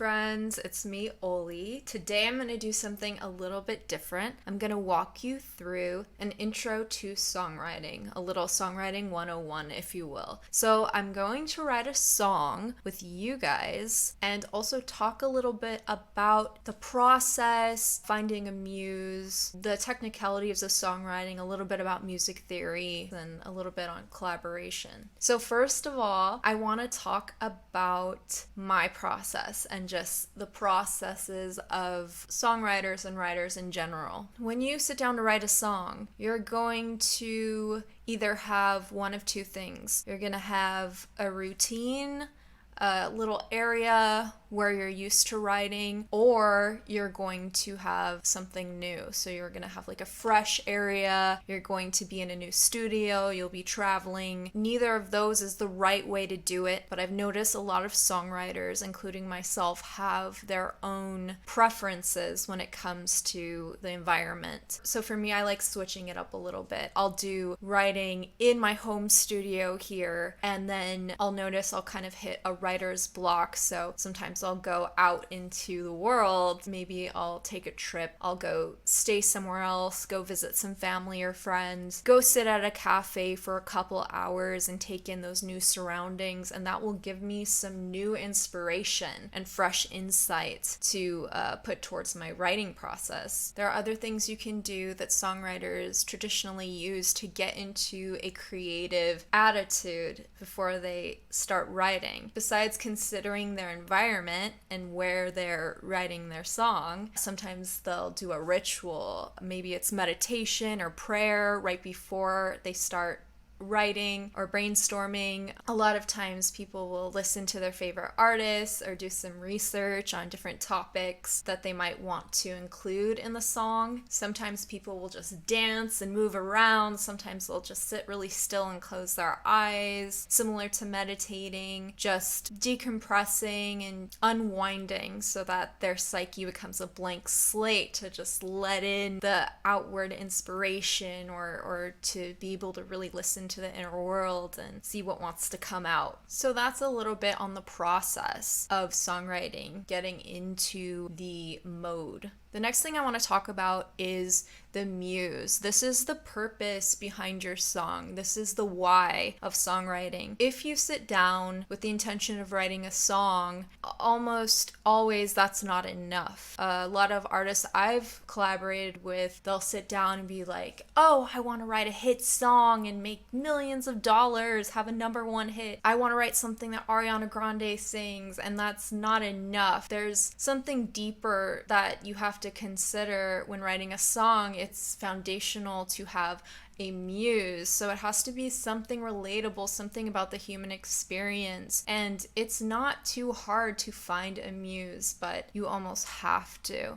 friends, it's me, Oli. Today I'm going to do something a little bit different. I'm going to walk you through an intro to songwriting, a little songwriting 101, if you will. So I'm going to write a song with you guys and also talk a little bit about the process, finding a muse, the technicalities of songwriting, a little bit about music theory, and a little bit on collaboration. So first of all, I want to talk about my process and just the processes of songwriters and writers in general. When you sit down to write a song, you're going to either have one of two things. You're going to have a routine, a little area where you're used to writing, or you're going to have something new. So you're going to have like a fresh area, you're going to be in a new studio, you'll be traveling. Neither of those is the right way to do it, but I've noticed a lot of songwriters, including myself, have their own preferences when it comes to the environment. So for me, I like switching it up a little bit. I'll do writing in my home studio here, and then I'll notice I'll kind of hit a writer's block. So sometimes I'll go out into the world. Maybe I'll take a trip. I'll go stay somewhere else, go visit some family or friends, go sit at a cafe for a couple hours and take in those new surroundings. And that will give me some new inspiration and fresh insight to put towards my writing process. There are other things you can do that songwriters traditionally use to get into a creative attitude before they start writing. Besides considering their environment and where they're writing their song, sometimes they'll do a ritual. Maybe it's meditation or prayer right before they start writing or brainstorming. A lot of times people will listen to their favorite artists or do some research on different topics that they might want to include in the song. Sometimes people will just dance and move around. Sometimes they'll just sit really still and close their eyes, similar to meditating, just decompressing and unwinding so that their psyche becomes a blank slate to just let in the outward inspiration or to be able to really listen to the inner world and see what wants to come out. So that's a little bit on the process of songwriting, getting into the mode. The next thing I want to talk about is the muse. This is the purpose behind your song. This is the why of songwriting. If you sit down with the intention of writing a song, almost always that's not enough. A lot of artists I've collaborated with, they'll sit down and be like, oh, I want to write a hit song and make millions of dollars, have a #1 hit. I want to write something that Ariana Grande sings, and that's not enough. There's something deeper that you have to consider when writing a song. It's foundational to have a muse, so it has to be something relatable, something about the human experience, and it's not too hard to find a muse, but you almost have to.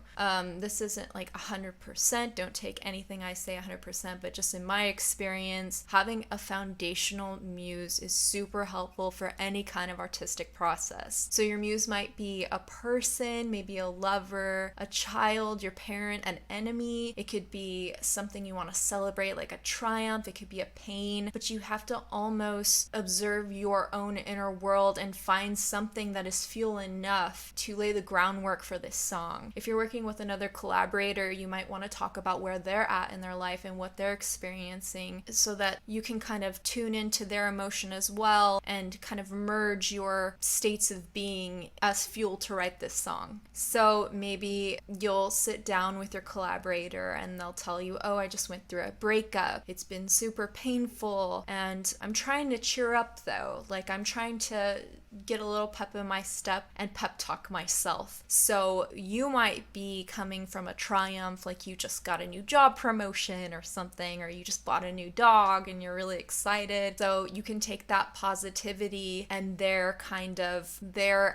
This isn't like 100%, don't take anything I say 100%, but just in my experience, having a foundational muse is super helpful for any kind of artistic process. So your muse might be a person, maybe a lover, a child, your parent, an enemy. It could be something you want to celebrate, like a triumph, it could be a pain, but you have to almost observe your own inner world and find something that is fuel enough to lay the groundwork for this song. If you're working with another collaborator, you might want to talk about where they're at in their life and what they're experiencing so that you can kind of tune into their emotion as well and kind of merge your states of being as fuel to write this song. So maybe you'll sit down with your collaborator and they'll tell you, oh, I just went through a breakup. It's been super painful and I'm trying to cheer up though. Like I'm trying to get a little pep in my step and pep talk myself. So you might be coming from a triumph, like you just got a new job promotion or something, or you just bought a new dog and you're really excited. So you can take that positivity and their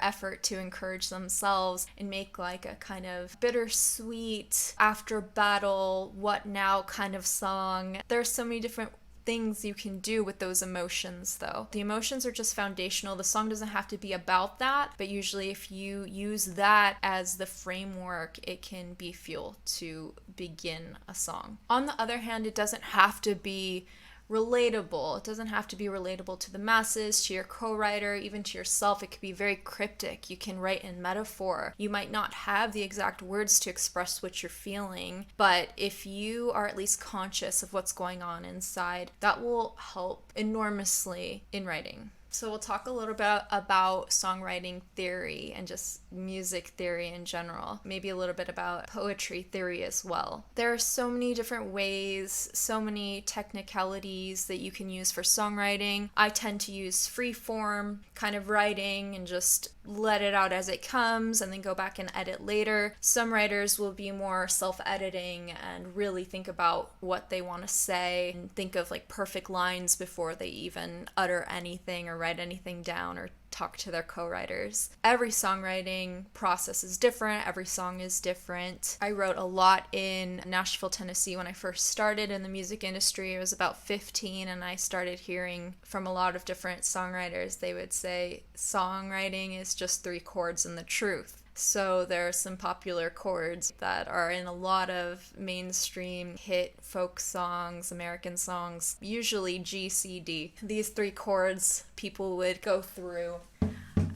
effort to encourage themselves and make like a kind of bittersweet after battle what now kind of song. There's so many different things you can do with those emotions though. The emotions are just foundational. The song doesn't have to be about that, but usually if you use that as the framework, it can be fuel to begin a song. On the other hand, it doesn't have to be relatable. It doesn't have to be relatable to the masses, to your co-writer, even to yourself. It could be very cryptic. You can write in metaphor. You might not have the exact words to express what you're feeling, but if you are at least conscious of what's going on inside, that will help enormously in writing. So we'll talk a little bit about songwriting theory and just music theory in general. Maybe a little bit about poetry theory as well. There are so many different ways, so many technicalities that you can use for songwriting. I tend to use free form kind of writing and just let it out as it comes and then go back and edit later. Some writers will be more self-editing and really think about what they want to say and think of like perfect lines before they even utter anything or write anything down or talk to their co-writers. Every songwriting process is different. Every song is different. I wrote a lot in Nashville, Tennessee when I first started in the music industry. I was about 15 and I started hearing from a lot of different songwriters. They would say songwriting is just 3 chords and the truth. So there are some popular chords that are in a lot of mainstream hit folk songs, American songs, usually G, C, D. These 3 chords people would go through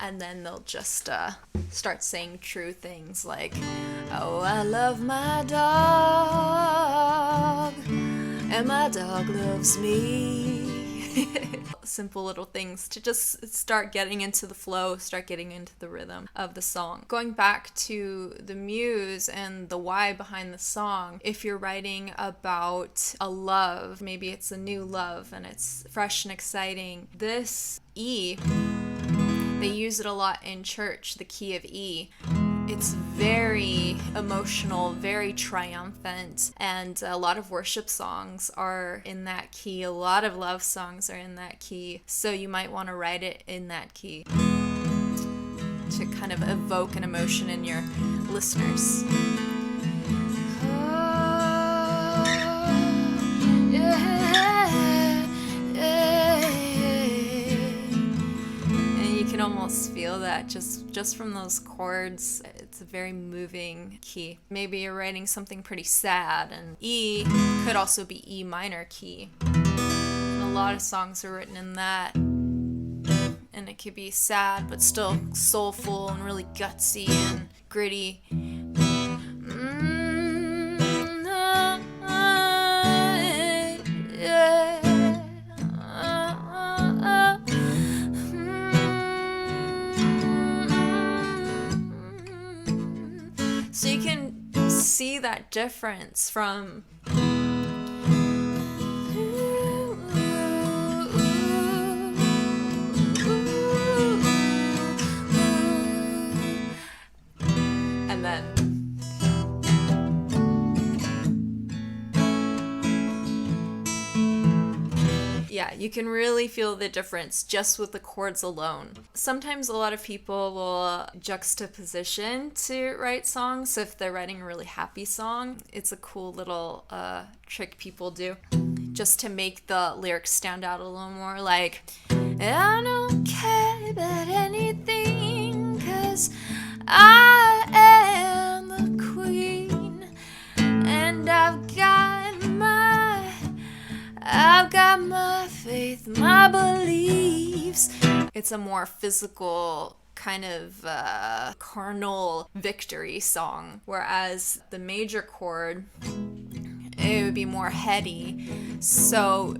and then they'll just start saying true things like, oh, I love my dog and my dog loves me. Simple little things to just start getting into the flow, start getting into the rhythm of the song. Going back to the muse and the why behind the song, if you're writing about a love, maybe it's a new love and it's fresh and exciting, this E, they use it a lot in church, the key of E. It's very emotional, very triumphant, and a lot of worship songs are in that key. A lot of love songs are in that key, so you might want to write it in that key to kind of evoke an emotion in your listeners. You can almost feel that just from those chords. It's a very moving key. Maybe you're writing something pretty sad, and E could also be E minor key. And a lot of songs are written in that, and it could be sad but still soulful and really gutsy and gritty. So you can see that difference from and then yeah, you can really feel the difference just with the chords alone. Sometimes a lot of people will juxtaposition to write songs. So if they're writing a really happy song, it's a cool little trick people do just to make the lyrics stand out a little more. Like, I don't care about anything 'cause I am the queen and I've got my faith, my beliefs. It's a more physical kind of carnal victory song, whereas the major chord, it would be more heady. So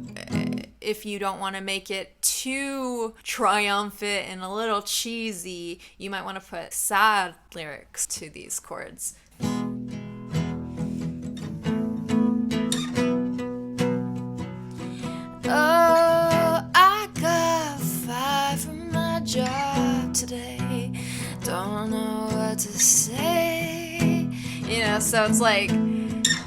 if you don't want to make it too triumphant and a little cheesy, you might want to put sad lyrics to these chords. Oh, I got fired from my job today. Don't know what to say. You know, so it's like,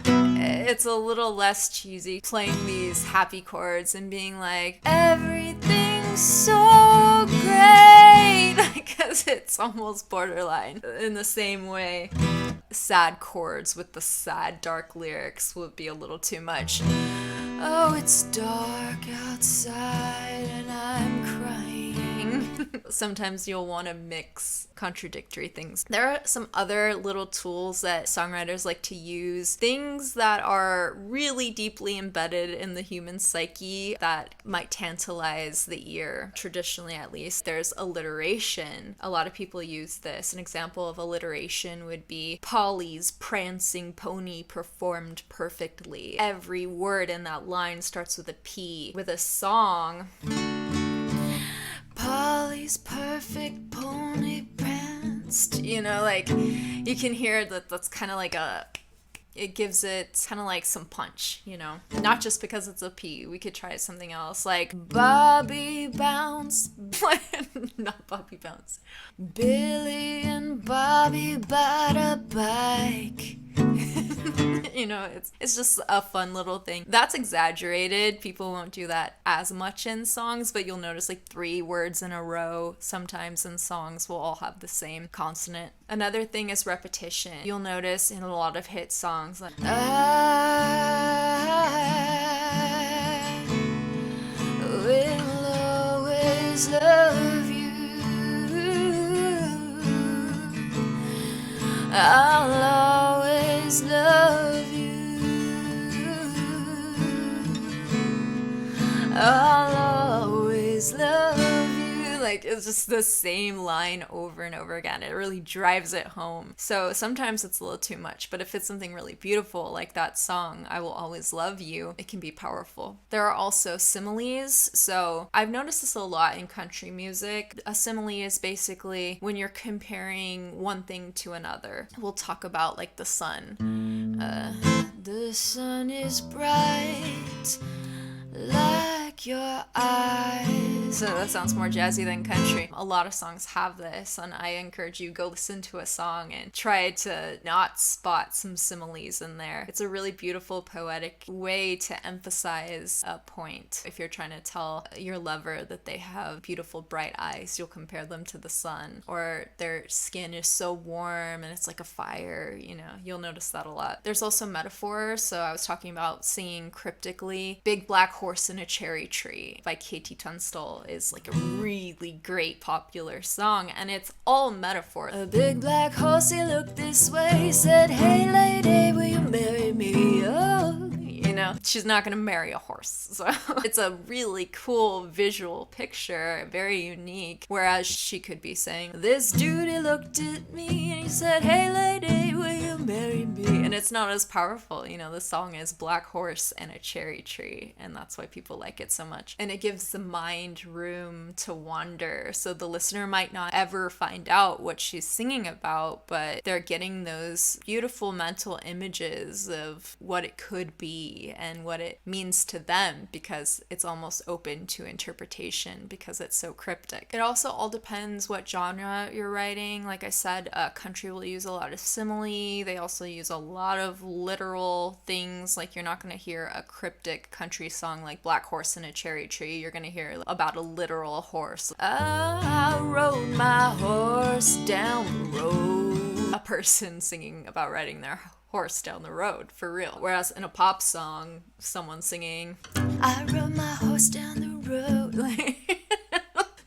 it's a little less cheesy playing these happy chords and being like, everything's so great, because it's almost borderline in the same way. Sad chords with the sad, dark lyrics would be a little too much. Oh, it's dark outside and I'm crying. Sometimes you'll want to mix contradictory things. There are some other little tools that songwriters like to use, things that are really deeply embedded in the human psyche that might tantalize the ear, traditionally at least. There's alliteration. A lot of people use this. An example of alliteration would be Polly's prancing pony performed perfectly. Every word in that line starts with a P. With a song, Polly's perfect pony pranced. You know, like, you can hear that that's kind of like it gives it kind of like some punch, you know? Not just because it's a P. We could try something else, like Bobby Bounce. Not Bobby Bounce. Billy and Bobby bought a bike. You know, it's just a fun little thing. That's exaggerated. People won't do that as much in songs, but you'll notice like 3 words in a row sometimes in songs will all have the same consonant. Another thing is repetition. You'll notice in a lot of hit songs like I will always love you. I'll always love you. I'll always love you. Like, it's just the same line over and over again. It really drives it home. So sometimes it's a little too much, but if it's something really beautiful, like that song, I Will Always Love You, it can be powerful. There are also similes. So I've noticed this a lot in country music. A simile is basically when you're comparing one thing to another. We'll talk about like the sun. The sun is bright like your eyes. So that sounds more jazzy than country. A lot of songs have this, and I encourage you, go listen to a song and try to not spot some similes in there. It's a really beautiful, poetic way to emphasize a point. If you're trying to tell your lover that they have beautiful, bright eyes, you'll compare them to the sun. Or their skin is so warm and it's like a fire, you know, you'll notice that a lot. There's also metaphors. So I was talking about singing cryptically. Big Black Horse in a Cherry Tree by Katie Tunstall is like a really great popular song, and it's all metaphor. A big black horse, he looked this way, said, "Hey lady, will you marry me?" Oh, you know, she's not gonna marry a horse. So it's a really cool visual picture, very unique. Whereas she could be saying, "This dude, he looked at me and he said, 'Hey lady, will you marry me?'" And it's not as powerful. You know, the song is Black Horse and a Cherry Tree, and that's why people like it so much. And it gives the mind room to wander. So the listener might not ever find out what she's singing about, but they're getting those beautiful mental images of what it could be and what it means to them, because it's almost open to interpretation because it's so cryptic. It also all depends what genre you're writing. Like I said, country will use a lot of simile. They also use a lot of literal things. Like, you're not going to hear a cryptic country song like Black Horse and a Cherry Tree. You're going to hear about a literal horse. I rode my horse down the road. A person singing about riding their horse down the road, for real. Whereas in a pop song, someone singing, I rode my horse down the road.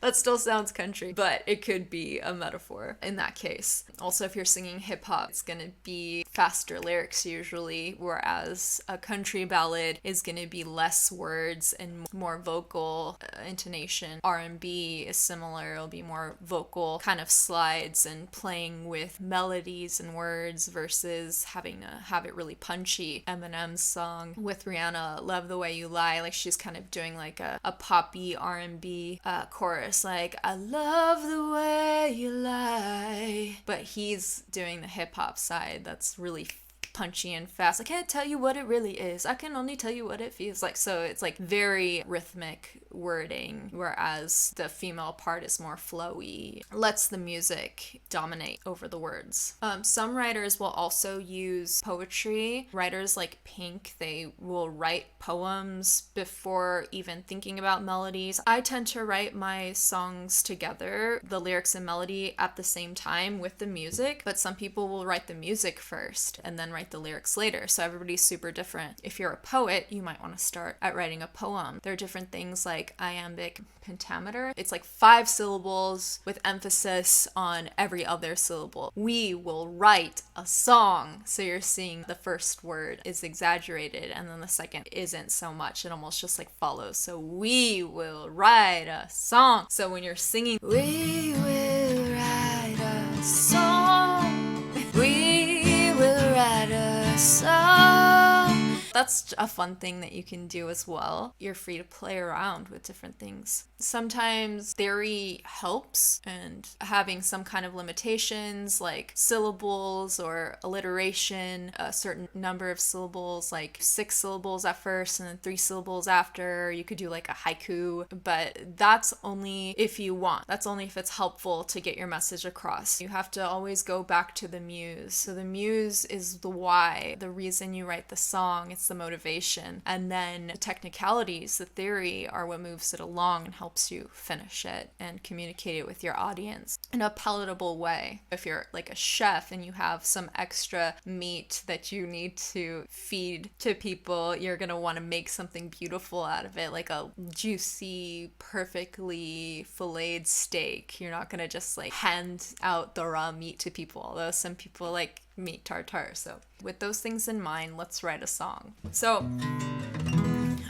That still sounds country, but it could be a metaphor in that case. Also, if you're singing hip hop, it's gonna be faster lyrics usually, whereas a country ballad is gonna be less words and more vocal intonation. R&B is similar, it'll be more vocal kind of slides and playing with melodies and words versus having to have it really punchy. Eminem's song with Rihanna, Love the Way You Lie, like she's kind of doing like a poppy R&B chorus. Like, I love the way you lie. But he's doing the hip hop side that's really punchy and fast. I can't tell you what it really is. I can only tell you what it feels like. So it's like very rhythmic wording, whereas the female part is more flowy. Lets the music dominate over the words. Some writers will also use poetry. Writers like Pink, they will write poems before even thinking about melodies. I tend to write my songs together, the lyrics and melody at the same time with the music, but some people will write the music first and then write write the lyrics later. So everybody's super different. If you're a poet, you might want to start at writing a poem. There are different things like iambic pentameter. It's like 5 syllables with emphasis on every other syllable. We will write a song. So you're seeing the first word is exaggerated and then the second isn't so much. It almost just like follows. So we will write a song. So when you're singing, we will write a song. We will write a song. That's a fun thing that you can do as well. You're free to play around with different things. Sometimes theory helps, and having some kind of limitations like syllables or alliteration, a certain number of syllables, like 6 syllables at first and then 3 syllables after. You could do like a haiku, but that's only if you want. That's only if it's helpful to get your message across. You have to always go back to the muse. So the muse is the why, the reason you write the song. It's the motivation. And then the technicalities, the theory, are what moves it along and helps you finish it and communicate it with your audience in a palatable way. If you're like a chef and you have some extra meat that you need to feed to people, you're going to want to make something beautiful out of it, like a juicy, perfectly filleted steak. You're not going to just like hand out the raw meat to people, although some people like meat tartare. So with those things in mind, let's write a song. So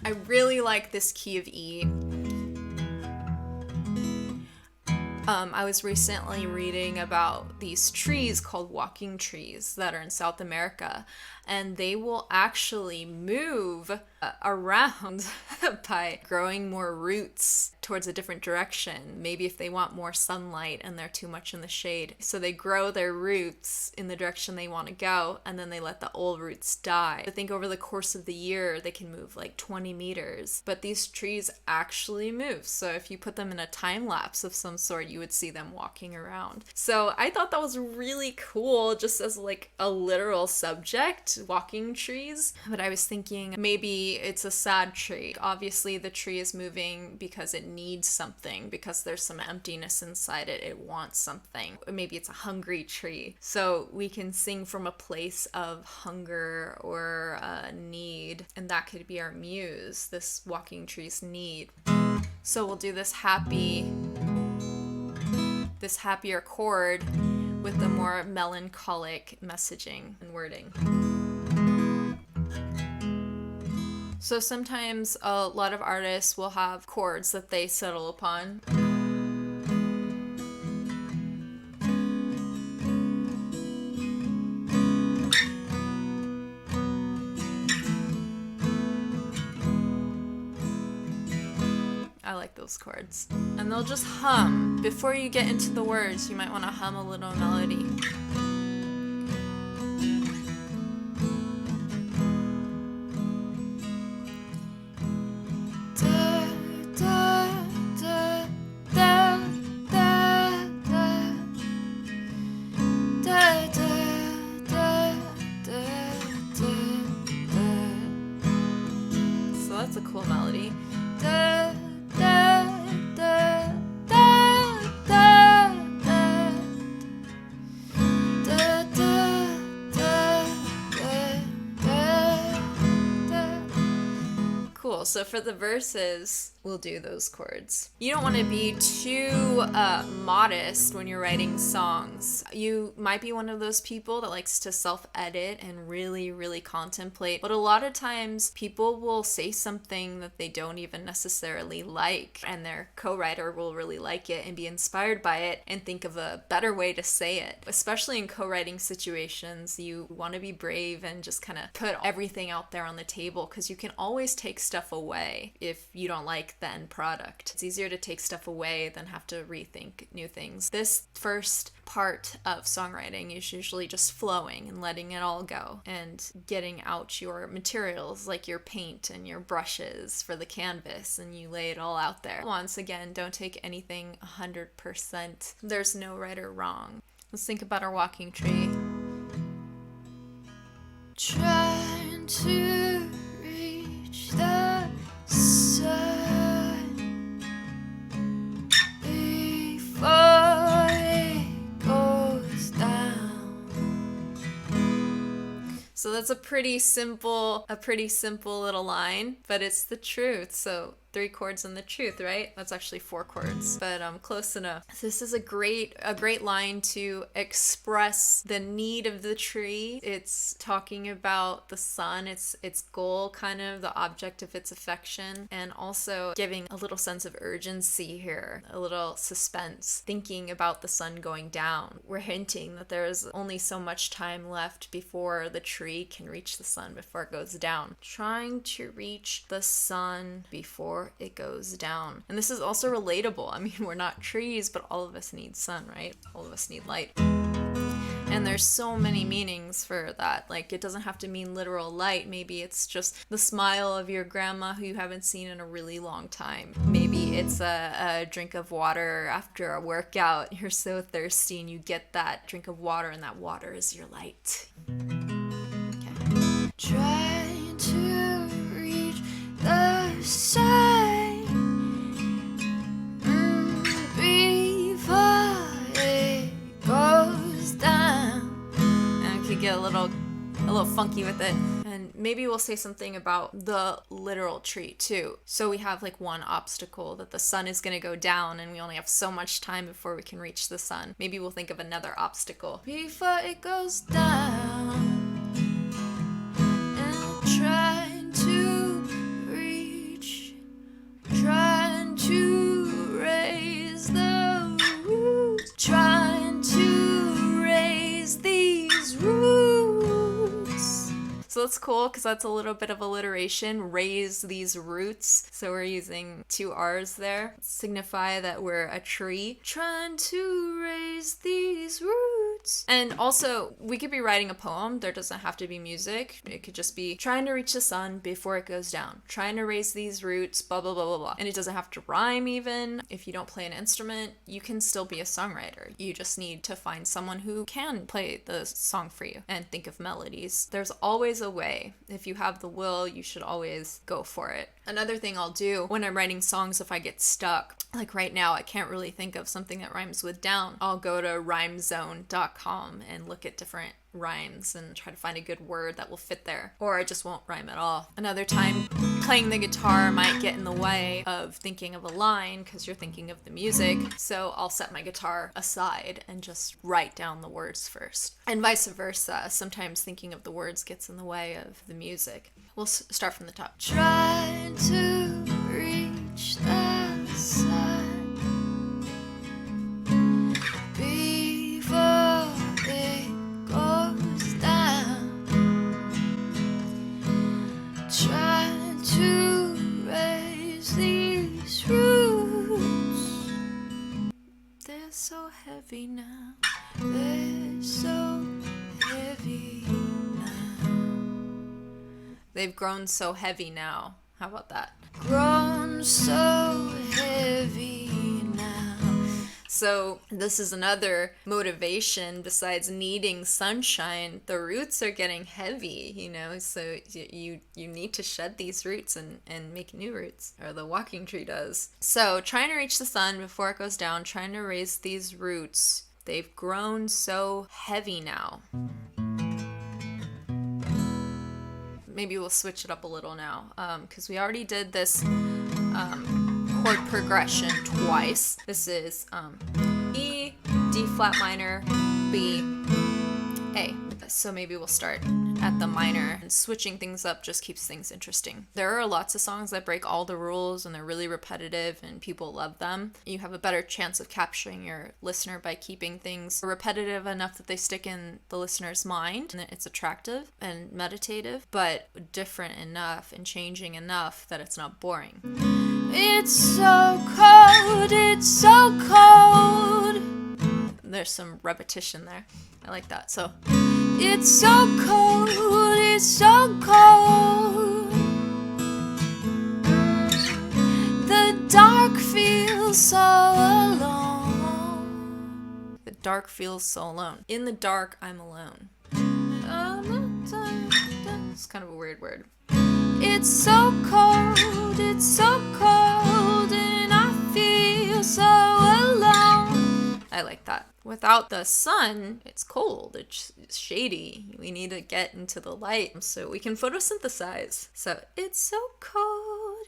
I really like this key of E. I was recently reading about these trees called walking trees that are in South America, and they will actually move around by growing more roots towards a different direction. Maybe if they want more sunlight and they're too much in the shade. So they grow their roots in the direction they want to go, and then they let the old roots die. I think over the course of the year, they can move like 20 meters. But these trees actually move. So if you put them in a time lapse of some sort, you would see them walking around. So I thought that was really cool, just as like a literal subject, walking trees. But I was thinking maybe it's a sad tree. Obviously the tree is moving because it needs something, because there's some emptiness inside it. It wants something. Maybe it's a hungry tree. So we can sing from a place of hunger or need, and that could be our muse, this walking tree's need. So we'll do this happier chord with the more melancholic messaging and wording. So sometimes a lot of artists will have chords that they settle upon. I like those chords. And they'll just hum. Before you get into the words, you might want to hum a little melody. So that's a cool melody. Cool. So for the verses, we'll do those chords. You don't want to be too modest when you're writing songs. You might be one of those people that likes to self-edit and really, really contemplate. But a lot of times people will say something that they don't even necessarily like, and their co-writer will really like it and be inspired by it and think of a better way to say it. Especially in co-writing situations, you want to be brave and just kind of put everything out there on the table, because you can always take stuff away if you don't like the end product. It's easier to take stuff away than have to rethink new things. This first part of songwriting is usually just flowing and letting it all go and getting out your materials, like your paint and your brushes for the canvas, and you lay it all out there. Once again, don't take anything 100%. There's no right or wrong. Let's think about our walking tree. Trying to reach the sun before it goes down. So that's a pretty simple little line, but it's the truth. So 3 chords in the truth, right? That's actually 4 chords, but close enough. This is a great line to express the need of the tree. It's talking about the sun, its goal, kind of the object of its affection, and also giving a little sense of urgency here, a little suspense, thinking about the sun going down. We're hinting that there's only so much time left before the tree can reach the sun, before it goes down. Trying to reach the sun before it goes down. And this is also relatable. I mean, we're not trees, but all of us need sun, right? All of us need light. And there's so many meanings for that. Like, it doesn't have to mean literal light. Maybe it's just the smile of your grandma who you haven't seen in a really long time. Maybe it's a drink of water after a workout. You're so thirsty and you get that drink of water, and that water is your light. Okay. Trying to reach the sun before it goes down. And I could get a little funky with it. And maybe we'll say something about the literal tree too. So we have like one obstacle, that the sun is going to go down and we only have so much time before we can reach the sun. Maybe we'll think of another obstacle. Before it goes down. Trying to reach, trying to raise the roots, trying to raise these roots. So that's cool because that's a little bit of alliteration, raise these roots. So we're using 2 R's there, signify that we're a tree, trying to raise these roots. And also, we could be writing a poem. There doesn't have to be music. It could just be trying to reach the sun before it goes down, trying to raise these roots, blah, blah, blah, blah, blah. And it doesn't have to rhyme even. If you don't play an instrument, you can still be a songwriter. You just need to find someone who can play the song for you and think of melodies. There's always a way. If you have the will, you should always go for it. Another thing I'll do when I'm writing songs, if I get stuck, like right now, I can't really think of something that rhymes with down. I'll go to rhymezone.com and look at different rhymes and try to find a good word that will fit there. Or I just won't rhyme at all. Another time, playing the guitar might get in the way of thinking of a line because you're thinking of the music. So I'll set my guitar aside and just write down the words first. And vice versa. Sometimes thinking of the words gets in the way of the music. We'll start from the top. Try to reach the sun before it goes down. Try to raise these roots. They're so heavy now. They're so heavy now. They've grown so heavy now. How about that? Grown so heavy now. So this is another motivation besides needing sunshine. The roots are getting heavy, you know, so you need to shed these roots and make new roots, or the walking tree does. So trying to reach the sun before it goes down, trying to raise these roots. They've grown so heavy now. Maybe we'll switch it up a little now, because we already did this chord progression twice. This is E, D flat minor, B, A. So maybe we'll start at the minor, and switching things up just keeps things interesting. There are lots of songs that break all the rules and they're really repetitive and people love them. You have a better chance of capturing your listener by keeping things repetitive enough that they stick in the listener's mind and it's attractive and meditative, but different enough and changing enough that it's not boring. It's so cold, it's so cold. There's some repetition there. I like that. So, it's so cold, it's so cold. The dark feels so alone. The dark feels so alone. In the dark, I'm alone. It's kind of a weird word. It's so cold, and I feel so alone. I like that. Without the sun, it's cold, it's shady. We need to get into the light so we can photosynthesize. So it's so cold,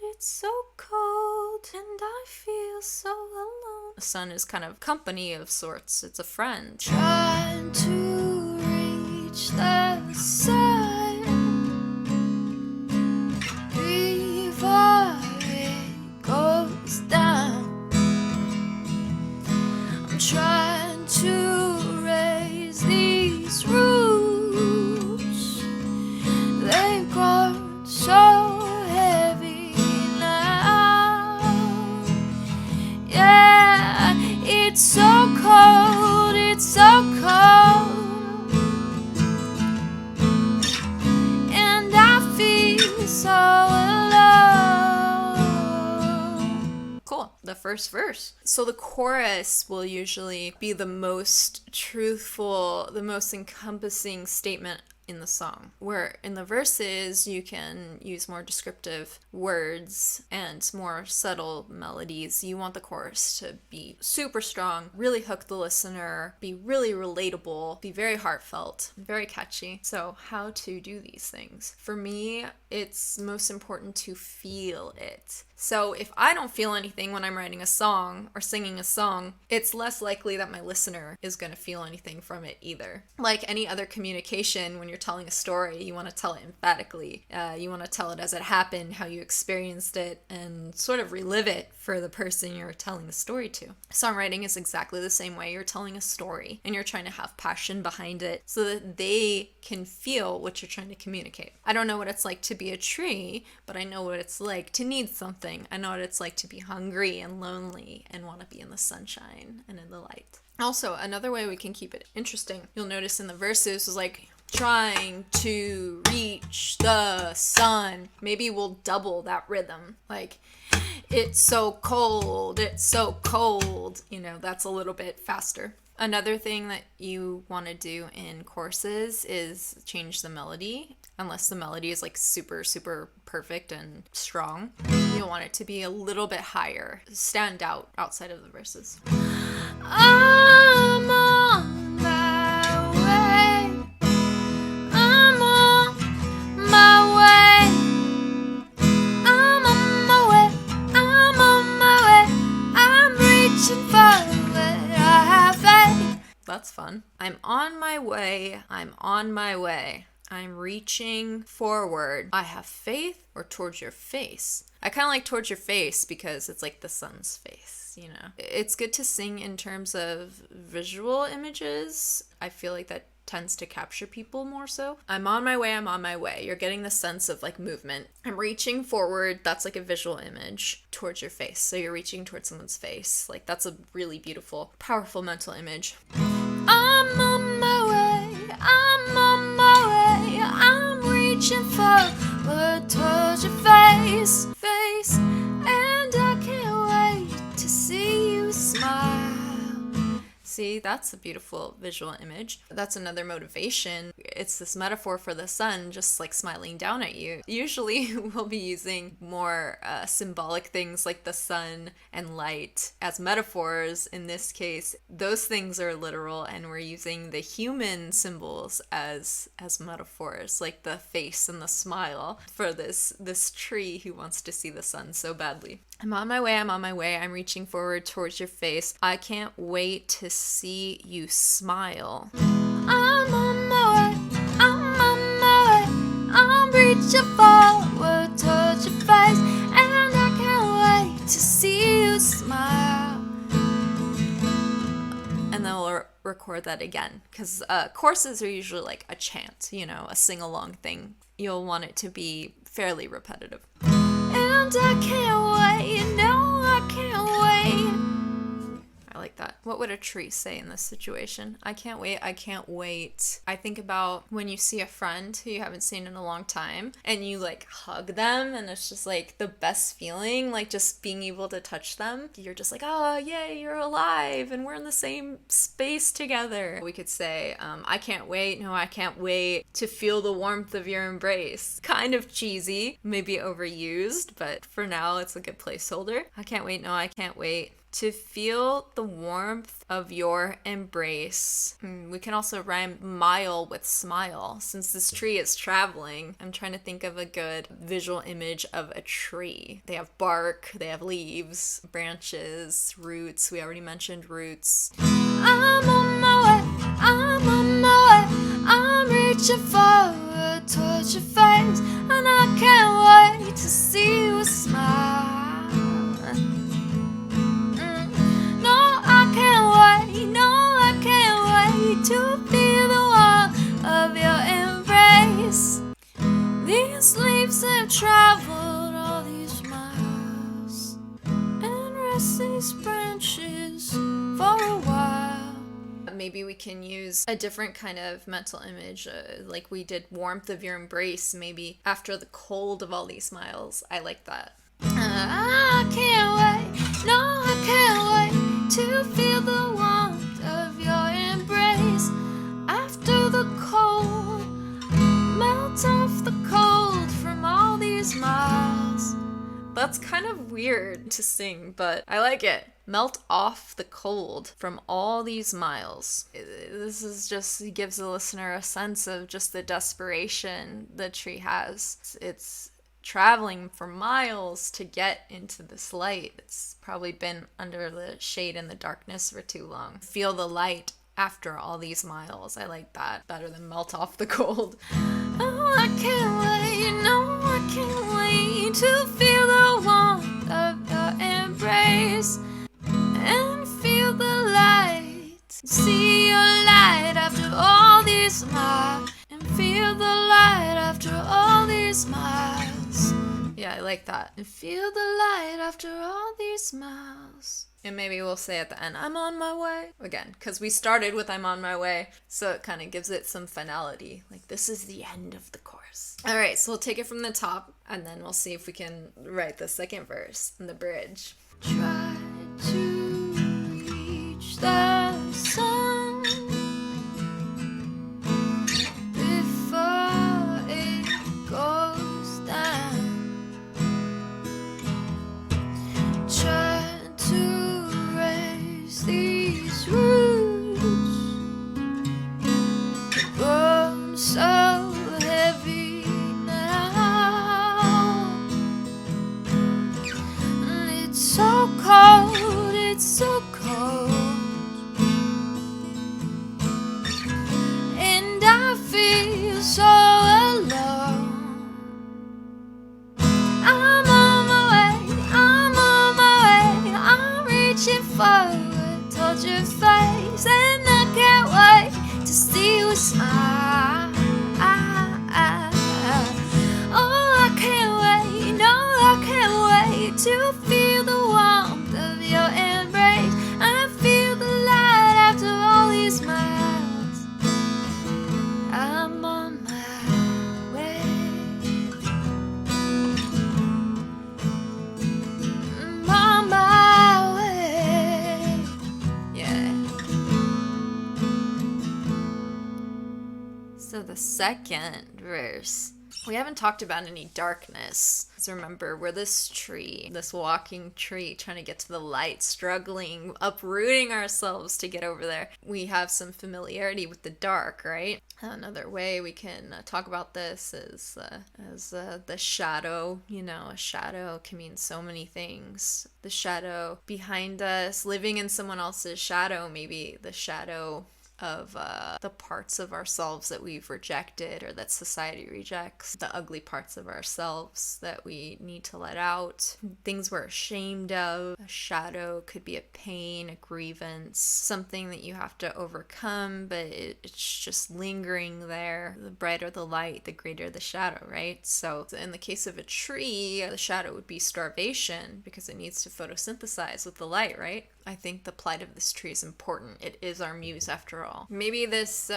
and I feel so alone. The sun is kind of company of sorts. It's a friend. Trying to reach the sun before it goes down. I'm trying to raise these roots. They've grown so heavy now. Yeah, it's so cold, it's so cold. And I feel so alone. Cool. The first verse. So the chorus will usually be the most truthful, the most encompassing statement in the song, where in the verses you can use more descriptive words and more subtle melodies. You want the chorus to be super strong, really hook the listener, be really relatable, be very heartfelt, very catchy. So how to do these things? For me, it's most important to feel it. So if I don't feel anything when I'm writing a song or singing a song, it's less likely that my listener is going to feel anything from it either. Like any other communication, when you're telling a story, you want to tell it emphatically. You want to tell it as it happened, how you experienced it, and sort of relive it for the person you're telling the story to. Songwriting is exactly the same way. You're telling a story and you're trying to have passion behind it so that they can feel what you're trying to communicate. I don't know what it's like to be a tree, but I know what it's like to need something. I know what it's like to be hungry and lonely and want to be in the sunshine and in the light. Also, another way we can keep it interesting, you'll notice in the verses is like trying to reach the sun. Maybe we'll double that rhythm. Like, it's so cold, it's so cold. You know, that's a little bit faster. Another thing that you want to do in courses is change the melody. Unless the melody is like super, super perfect and strong, you'll want it to be a little bit higher, stand out outside of the verses. I'm on my way. I'm on my way. I'm on my way. I'm on my way. I'm reaching forward. I have faith. That's fun. I'm on my way. I'm on my way. I'm reaching forward. I have faith, or towards your face. I kind of like towards your face because it's like the sun's face, you know. It's good to sing in terms of visual images. I feel like that tends to capture people more so. I'm on my way, I'm on my way. You're getting the sense of like movement. I'm reaching forward. That's like a visual image towards your face. So you're reaching towards someone's face. Like that's a really beautiful, powerful mental image. I'm on my way. I'm on my way. I'm reaching forward towards your face, and I can't wait to see you smile. See, that's a beautiful visual image. That's another motivation. It's this metaphor for the sun just like smiling down at you. Usually we'll be using more symbolic things like the sun and light as metaphors. In this case, those things are literal and we're using the human symbols as metaphors, like the face and the smile for this tree who wants to see the sun so badly. I'm on my way, I'm on my way, I'm reaching forward towards your face. I can't wait to see you smile. I'm on my way, I'm on my way, I'm reaching forward towards your face, and I can't wait to see you smile. And then we'll record that again, because courses are usually like a chant, you know, a sing-along thing. You'll want it to be fairly repetitive. And I can't wait, no, I can't wait. I like that. What would a tree say in this situation? I can't wait, I can't wait. I think about when you see a friend who you haven't seen in a long time and you like hug them and it's just like the best feeling, like just being able to touch them. You're just like, oh, yay, you're alive and we're in the same space together. We could say, I can't wait, no, I can't wait to feel the warmth of your embrace. Kind of cheesy, maybe overused, but for now it's a good placeholder. I can't wait, no, I can't wait To feel the warmth of your embrace. We can also rhyme mile with smile. Since this tree is traveling, I'm trying to think of a good visual image of a tree. They have bark, they have leaves, branches, roots. We already mentioned roots. I'm on my way, I'm on my way. I'm reaching forward towards your face, and I can't wait to see you smile. To feel the warmth of your embrace. These leaves have traveled all these miles and rest these branches for a while. Maybe we can use a different kind of mental image, like we did warmth of your embrace, maybe after the cold of all these miles. I like that. I can't wait, no, I can't wait to feel the warmth of your embrace. After the cold, melt off the cold from all these miles. That's kind of weird to sing, but I like it. Melt off the cold from all these miles. This is just gives the listener a sense of just the desperation the tree has. It's traveling for miles to get into this light. It's probably been under the shade in the darkness for too long. Feel the light after all these miles. I like that better than melt off the cold. Oh, I can't wait, no, I can't wait to feel the warmth of your embrace and feel the light. See your light after all these miles, and feel the light after all these miles. Yeah, I like that. And feel the light after all these miles. And maybe we'll say at the end, I'm on my way. Again, because we started with I'm on my way, so it kind of gives it some finality. Like, this is the end of the chorus. All right, so we'll take it from the top, and then we'll see if we can write the second verse in the bridge. Try to reach the sun before it goes down. Try to raise these roots, grown so heavy now. It's so cold, it's so cold, and I feel so alone. I'm on my way, I'm on my way. I'm reaching forward towards your face, and I can't wait to see you smile. Oh, I can't wait, no, I can't wait to feel the warmth of your embrace. I feel the light after all these miles. I'm on my way. I'm on my way. Yeah. So the second verse, we haven't talked about any darkness. So remember, we're this tree, this walking tree, trying to get to the light, struggling, uprooting ourselves to get over there. We have some familiarity with the dark, right? Another way we can talk about this is as the shadow. You know, a shadow can mean so many things. The shadow behind us, living in someone else's shadow, maybe the shadow of the parts of ourselves that we've rejected or that society rejects, the ugly parts of ourselves that we need to let out, things we're ashamed of. A shadow could be a pain, a grievance, something that you have to overcome, but it's just lingering there. The brighter the light, the greater the shadow, right? So in the case of a tree, the shadow would be starvation because it needs to photosynthesize with the light, right? I think the plight of this tree is important. It is our muse after all. Maybe this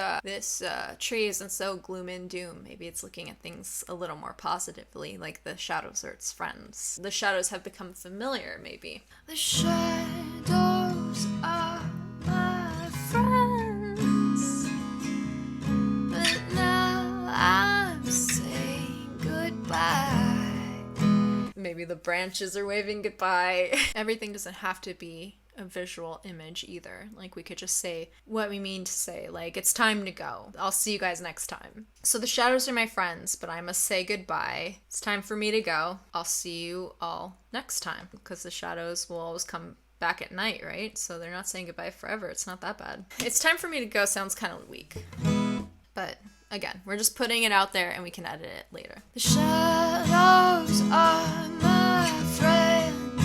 tree isn't so gloom and doom. Maybe it's looking at things a little more positively, like the shadows are its friends. The shadows have become familiar, maybe. The shadows are my friends, but now I'm saying goodbye. Maybe the branches are waving goodbye. Everything doesn't have to be a visual image either. Like we could just say what we mean to say, like it's time to go. I'll see you guys next time. So the shadows are my friends, but I must say goodbye. It's time for me to go. I'll see you all next time, because the shadows will always come back at night, right? So they're not saying goodbye forever. It's not that bad. It's time for me to go sounds kind of weak. But again, we're just putting it out there and we can edit it later. The shadows are my friends,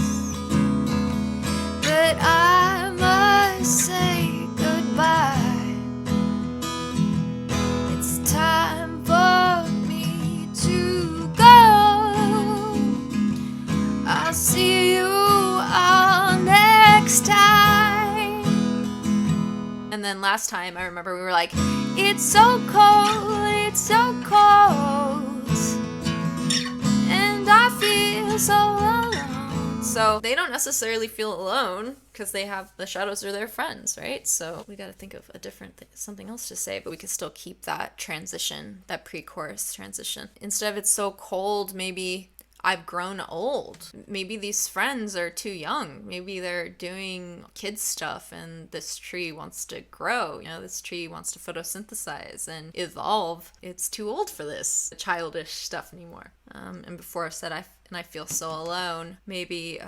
but I must say goodbye. It's time for me to go. I'll see you all next time. And then last time, I remember we were like, it's so cold, and I feel so alone. So they don't necessarily feel alone because they have, the shadows are their friends, right? So we got to think of a different thing, something else to say, but we could still keep that transition, that pre-chorus transition. Instead of it's so cold, maybe I've grown old. Maybe these friends are too young. Maybe they're doing kid stuff and this tree wants to grow. You know, this tree wants to photosynthesize and evolve. It's too old for this childish stuff anymore. And before I said I feel so alone, maybe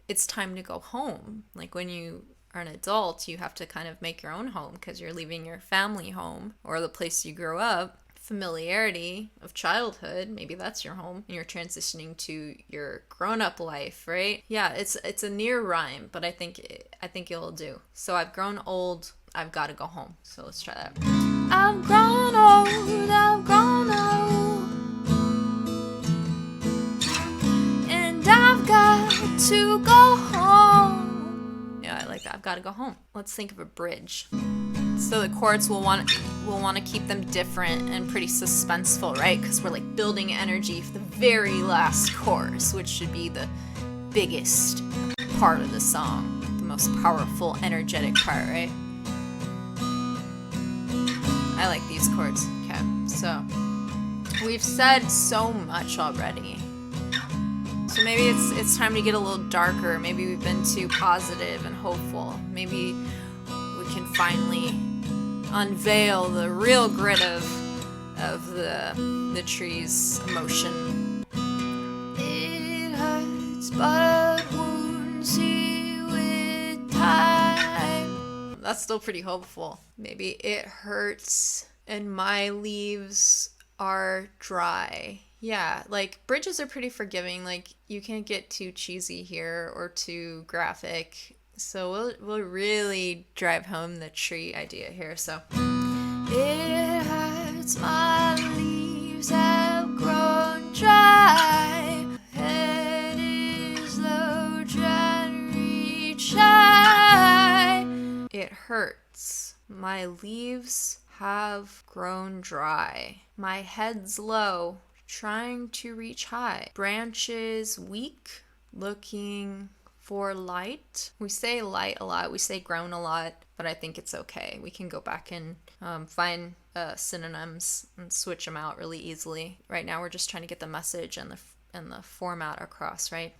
it's time to go home. Like when you are an adult, you have to kind of make your own home because you're leaving your family home or the place you grew up. Familiarity of childhood, maybe that's your home, and you're transitioning to your grown-up life, right? Yeah, it's a near rhyme, but I think it'll do. So I've grown old, I've got to go home. So let's try that. I've grown old, and I've got to go home. Yeah, I like that. I've got to go home. Let's think of a bridge. So the chords will want to keep them different and pretty suspenseful, right? Because we're like building energy for the very last chorus, which should be the biggest part of the song, the most powerful, energetic part, right? I like these chords. Okay, so we've said so much already. So maybe it's time to get a little darker. Maybe we've been too positive and hopeful. Maybe we can finally unveil the real grit of the tree's emotion. It hurts, but wounds heal with time. That's still pretty hopeful. Maybe it hurts and my leaves are dry. Yeah, like bridges are pretty forgiving. Like you can't get too cheesy here or too graphic. So we'll really drive home the tree idea here. So it hurts, my leaves have grown dry. Head is low, trying to reach high. It hurts, my leaves have grown dry. My head's low, trying to reach high. Branches weak, looking for light. We say light a lot, we say grown a lot, but I think it's okay. We can go back and find synonyms and switch them out really easily. Right now we're just trying to get the message and the format across, right?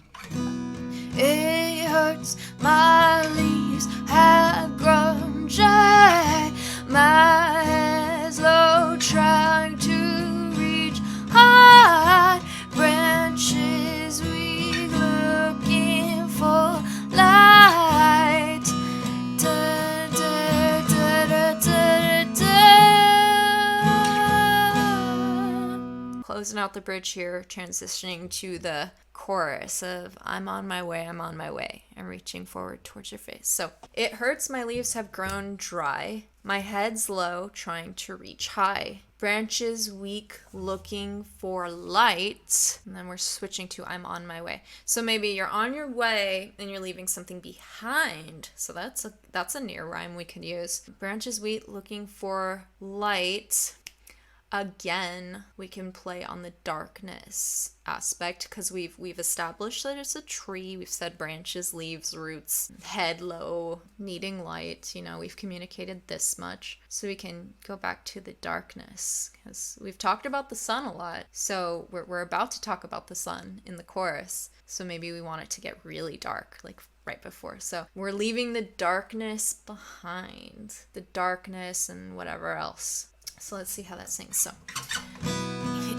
It hurts, my leaves have grown dry. My head's low, trying to reach high. Branches weak, looking for light. Da, da, da, da, da, da, da. Closing out the bridge here, transitioning to the chorus of I'm on my way, I'm on my way, and reaching forward towards your face. So it hurts, my leaves have grown dry. My head's low, trying to reach high. Branches weak, looking for light. And then we're switching to I'm on my way. So maybe you're on your way and you're leaving something behind. So that's a near rhyme we could use. Branches weak, looking for light. again, we can play on the darkness aspect because we've established that it's a tree. We've said branches, leaves, roots, head low, needing light. We've communicated this much. So we can go back to the darkness because we've talked about the sun a lot. So we're about to talk about the sun in the chorus. So maybe we want it to get really dark, like right before. So we're leaving the darkness behind, the darkness and whatever else. So let's see how that sings. So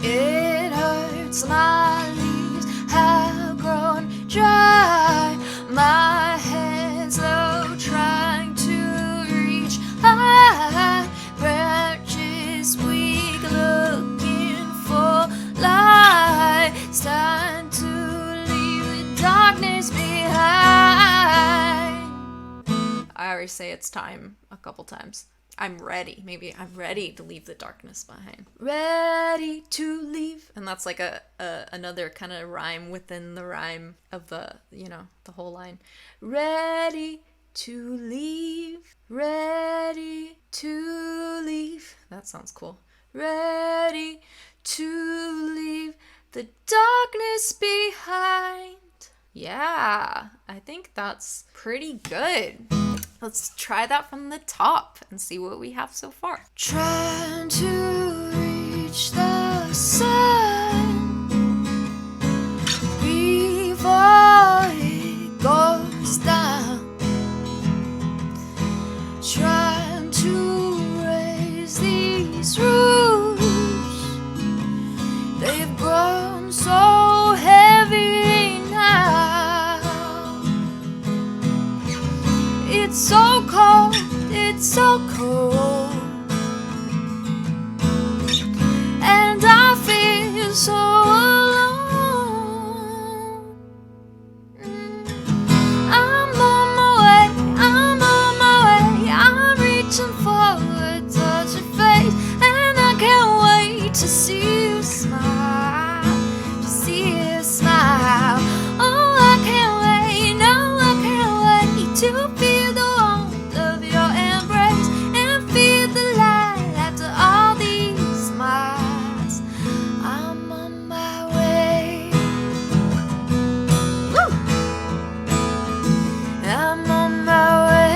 it hurts, my leaves have grown dry, my head's low, trying to reach high, branches weak, looking for light. It's time to leave the darkness behind. I always say it's time a couple times. I'm ready. Maybe I'm ready to leave the darkness behind. Ready to leave. And that's like another kind of rhyme within the rhyme of the whole line. Ready to leave. Ready to leave. That sounds cool. Ready to leave the darkness behind. Yeah, I think that's pretty good. Let's try that from the top and see what we have so far. Trying to reach the sun before it goes down. Trying to raise these roots. They've grown so heavy now. It's so cold, it's so cold, and I feel so alone. I'm on my way, I'm on my way, I'm reaching for a touch of faith, and I can't wait to see you smile, to see you smile. Oh, I can't wait, no, I can't wait to feel the warmth of your embrace and feel the light after all these miles. I'm on my way. Woo! I'm on my way.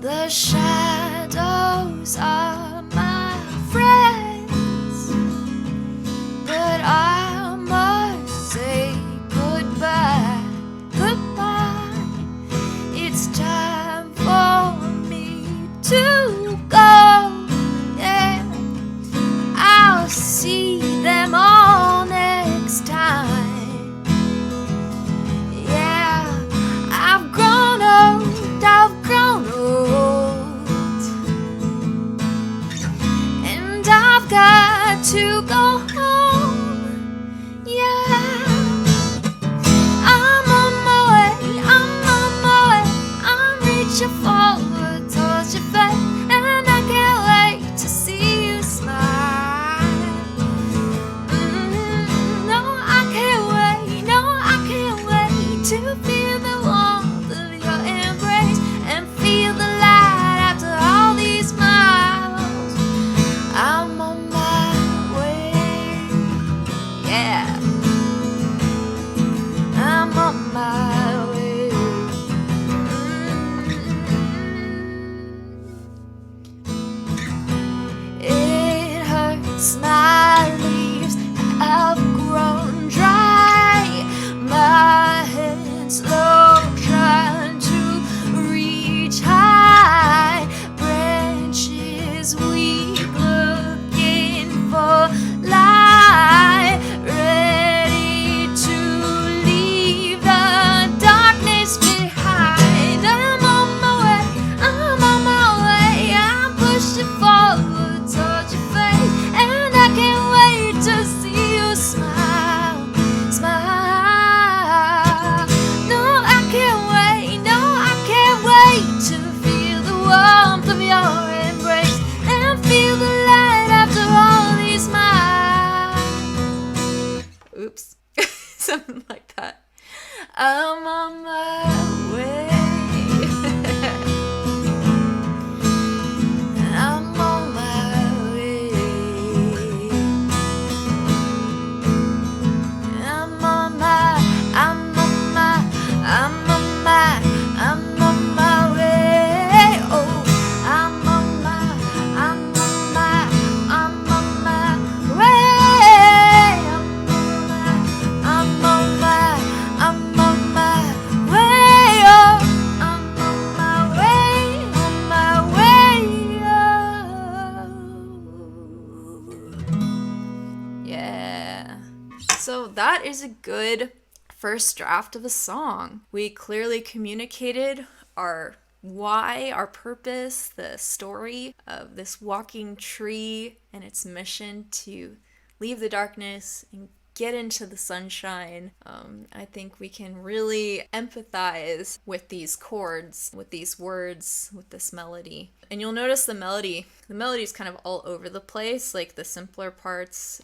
The shadows are my friends, but I must say goodbye, goodbye. It's time for me to go. Yeah, I'll see them all next time. Yeah, I've grown old, I've grown old, and I've got to go home. Yeah, I'm on my way, I'm on my way, I'm reaching for a touch of faith, and I can't wait to see you smile. No, I can't wait, no, I can't wait to feel the warmth of your embrace and feel the light after all these miles. I'm on my way. So that is a good first draft of a song. We clearly communicated our why, our purpose, the story of this walking tree and its mission to leave the darkness and get into the sunshine. I think we can really empathize with these chords, with these words, with this melody. And you'll notice the melody is kind of all over the place, like the simpler parts,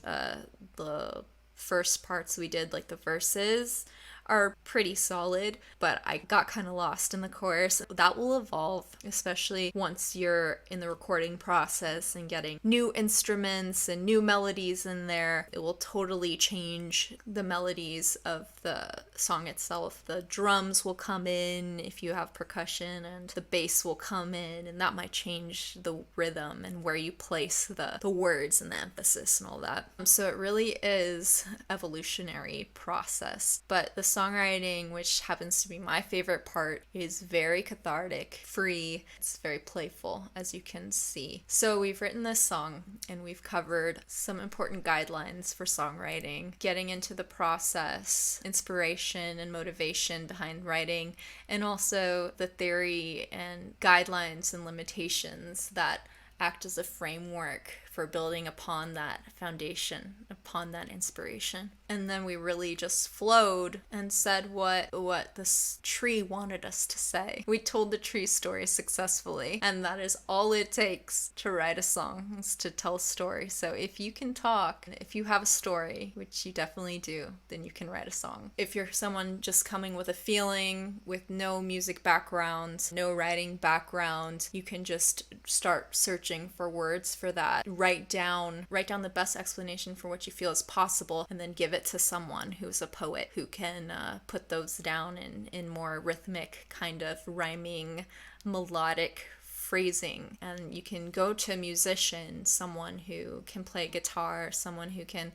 the first parts we did, like the verses, are pretty solid, but I got kind of lost in the chorus. That will evolve, especially once you're in the recording process and getting new instruments and new melodies in there. It will totally change the melodies of the song itself. The drums will come in if you have percussion, and the bass will come in, and that might change the rhythm and where you place the words and the emphasis and all that. So it really is evolutionary process, but the songwriting, which happens to be my favorite part, is very cathartic, free. It's very playful, as you can see. So we've written this song and we've covered some important guidelines for songwriting, getting into the process, inspiration and motivation behind writing, and also the theory and guidelines and limitations that act as a framework for building upon that foundation, upon that inspiration. And then we really just flowed and said what this tree wanted us to say. We told the tree story successfully, and that is all it takes to write a song, is to tell a story. So if you can talk, if you have a story, which you definitely do, then you can write a song. If you're someone just coming with a feeling, with no music background, no writing background, you can just start searching for words for that. Write down the best explanation for what you feel is possible, and then give it to someone who's a poet who can put those down in more rhythmic, kind of rhyming, melodic phrasing. And you can go to a musician, someone who can play guitar, someone who can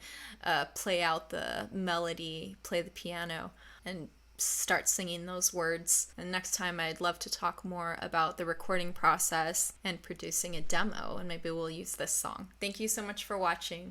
play out the melody, play the piano, and start singing those words. And next time I'd love to talk more about the recording process and producing a demo, and maybe we'll use this song. Thank you so much for watching.